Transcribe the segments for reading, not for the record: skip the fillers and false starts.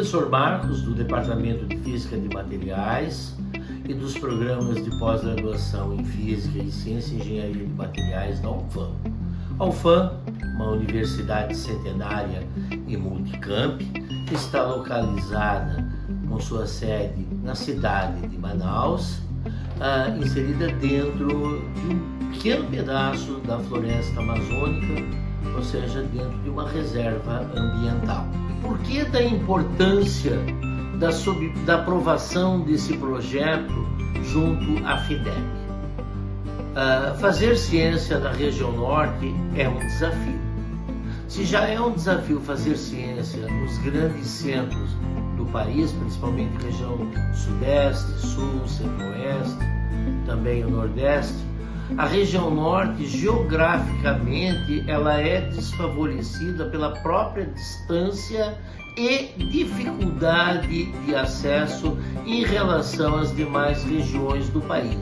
professor Marcos, do Departamento de Física de Materiais e dos programas de pós-graduação em Física e Ciência e Engenharia de Materiais da UFAM. A UFAM, uma universidade centenária e multicamp, está localizada com sua sede na cidade de Manaus, inserida dentro de um pequeno pedaço da floresta amazônica, ou seja, dentro de uma reserva ambiental. Por que da importância da aprovação desse projeto junto à FIDEP? Fazer ciência na região norte é um desafio. Se já é um desafio fazer ciência nos grandes centros do país, principalmente região sudeste, sul, centro-oeste, também o nordeste, a região norte, geograficamente, ela é desfavorecida pela própria distância e dificuldade de acesso em relação às demais regiões do país.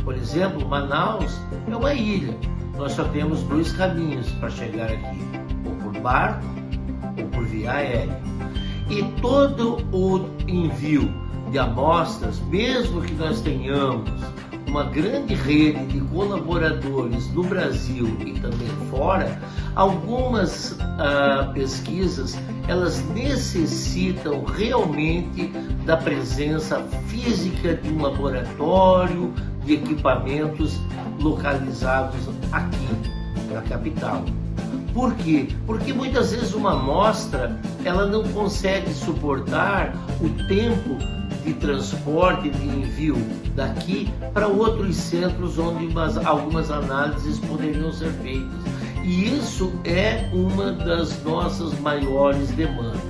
Por exemplo, Manaus é uma ilha. Nós só temos dois caminhos para chegar aqui, ou por barco ou por via aérea. E todo o envio de amostras, mesmo que nós tenhamos uma grande rede de colaboradores no Brasil e também fora, algumas pesquisas elas necessitam realmente da presença física de um laboratório, de equipamentos localizados aqui na capital. Por quê? Porque muitas vezes uma amostra ela não consegue suportar o tempo de transporte, de envio daqui para outros centros onde algumas análises poderiam ser feitas. E isso é uma das nossas maiores demandas.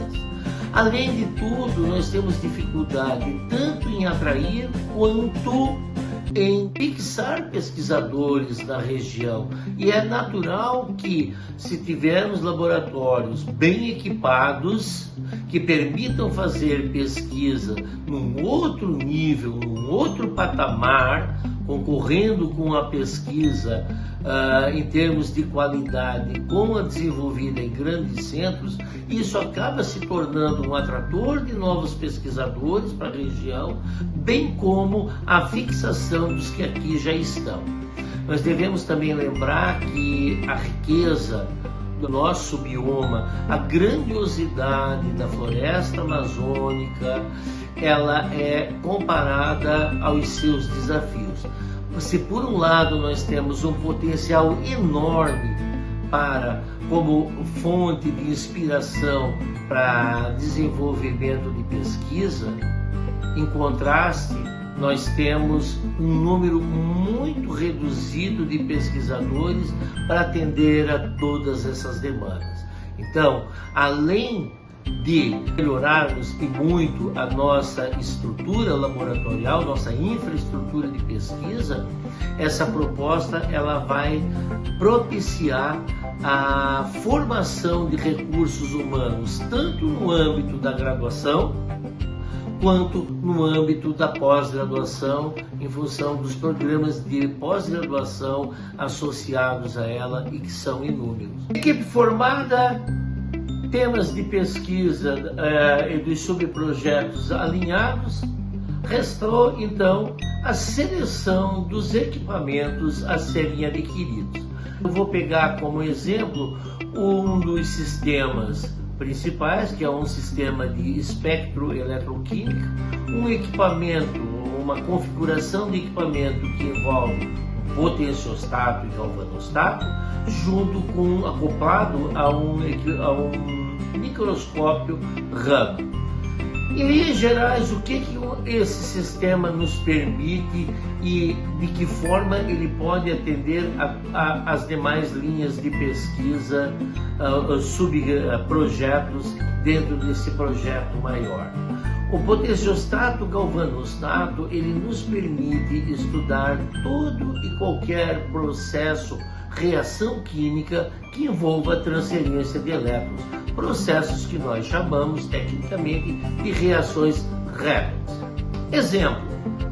Além de tudo, nós temos dificuldade tanto em atrair quanto em fixar pesquisadores na região. E é natural que, se tivermos laboratórios bem equipados, que permitam fazer pesquisa num outro nível, num outro patamar, concorrendo com a pesquisa em termos de qualidade com a desenvolvida em grandes centros, isso acaba se tornando um atrator de novos pesquisadores para a região, bem como a fixação dos que aqui já estão. Nós devemos também lembrar que a riqueza do nosso bioma, a grandiosidade da floresta amazônica, ela é comparada aos seus desafios. Se por um lado nós temos um potencial enorme como fonte de inspiração para desenvolvimento de pesquisa, em contraste, nós temos um número muito reduzido de pesquisadores para atender a todas essas demandas. Então, além de melhorarmos e muito a nossa estrutura laboratorial, nossa infraestrutura de pesquisa, essa proposta ela vai propiciar a formação de recursos humanos, tanto no âmbito da graduação, quanto no âmbito da pós-graduação, em função dos programas de pós-graduação associados a ela e que são inúmeros. Equipe formada, temas de pesquisa e dos subprojetos alinhados, restou então a seleção dos equipamentos a serem adquiridos. Eu vou pegar como exemplo um dos sistemas principais, que é um sistema de espectroeletroquímica, um equipamento, uma configuração de equipamento que envolve um potenciostato e galvanostato, acoplado a um microscópio Raman. Em linhas gerais, o que esse sistema nos permite e de que forma ele pode atender as demais linhas de pesquisa, subprojetos dentro desse projeto maior? O potenciostato galvanostato ele nos permite estudar todo e qualquer processo, reação química que envolva a transferência de elétrons, processos que nós chamamos tecnicamente de reações rápidas. Exemplo,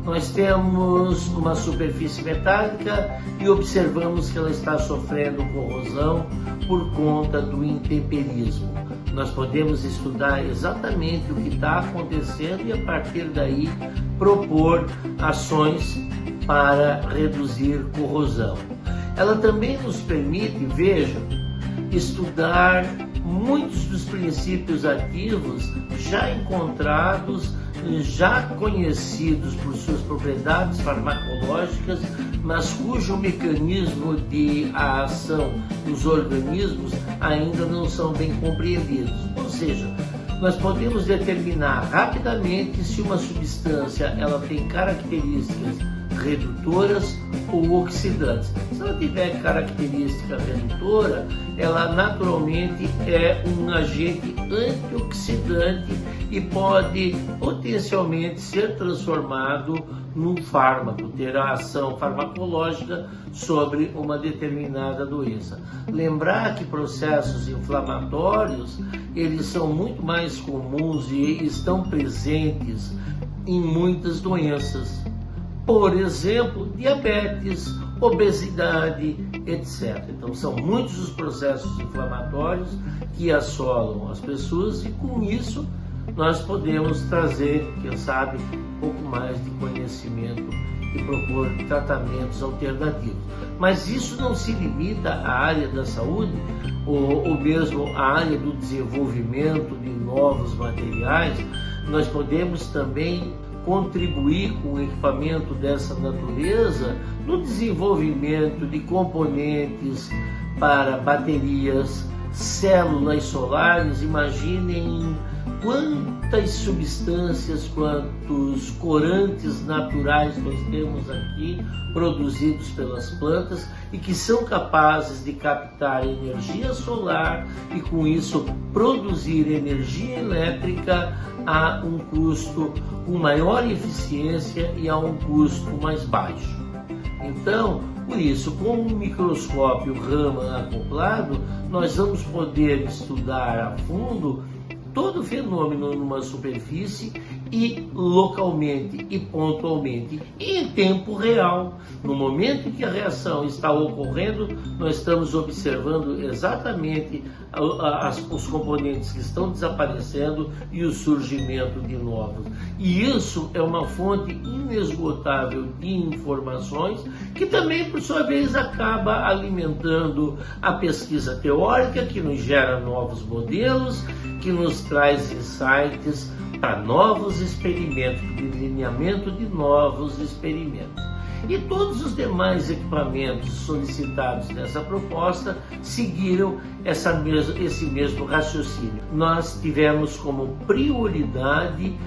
nós temos uma superfície metálica e observamos que ela está sofrendo corrosão por conta do intemperismo. nós podemos estudar exatamente o que está acontecendo e a partir daí propor ações para reduzir corrosão. Ela também nos permite, vejam, estudar muitos dos princípios ativos já encontrados, já conhecidos por suas propriedades farmacológicas, mas cujo mecanismo de ação dos organismos ainda não são bem compreendidos. Ou seja, nós podemos determinar rapidamente se uma substância ela tem características redutoras ou oxidantes. Se ela tiver característica redutora, ela naturalmente é um agente antioxidante e pode potencialmente ser transformado num fármaco, ter a ação farmacológica sobre uma determinada doença. Lembrar que processos inflamatórios, eles são muito mais comuns e estão presentes em muitas doenças. Por exemplo, diabetes, obesidade, etc. Então, são muitos os processos inflamatórios que assolam as pessoas e, com isso, nós podemos trazer, quem sabe, um pouco mais de conhecimento e propor tratamentos alternativos. Mas isso não se limita à área da saúde ou mesmo à área do desenvolvimento de novos materiais. Nós podemos também contribuir com o equipamento dessa natureza no desenvolvimento de componentes para baterias, células solares. Imaginem quantas substâncias, quantos corantes naturais nós temos aqui produzidos pelas plantas e que são capazes de captar energia solar e com isso produzir energia elétrica a um custo com maior eficiência e a um custo mais baixo. Então, por isso, com um microscópio Raman acoplado, nós vamos poder estudar a fundo todo fenômeno numa superfície e localmente e pontualmente e em tempo real. No momento em que a reação está ocorrendo, nós estamos observando exatamente os componentes que estão desaparecendo e o surgimento de novos. E isso é uma fonte inesgotável de informações que também, por sua vez, acaba alimentando a pesquisa teórica, que nos gera novos modelos, que nos traz insights para novos experimentos, delineamento de novos experimentos. E todos os demais equipamentos solicitados nessa proposta seguiram esse mesmo raciocínio. Nós tivemos como prioridade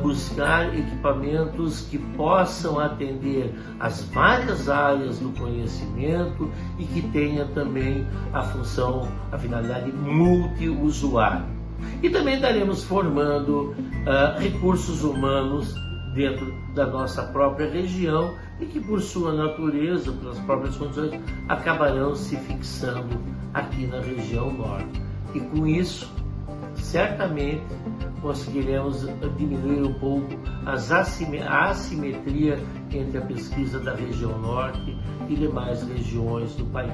buscar equipamentos que possam atender as várias áreas do conhecimento e que tenha também a finalidade multiusuário. E também estaremos formando recursos humanos dentro da nossa própria região e que, por sua natureza, pelas próprias condições, acabarão se fixando aqui na região norte. E com isso, certamente, conseguiremos diminuir um pouco a assimetria entre a pesquisa da região norte e demais regiões do país.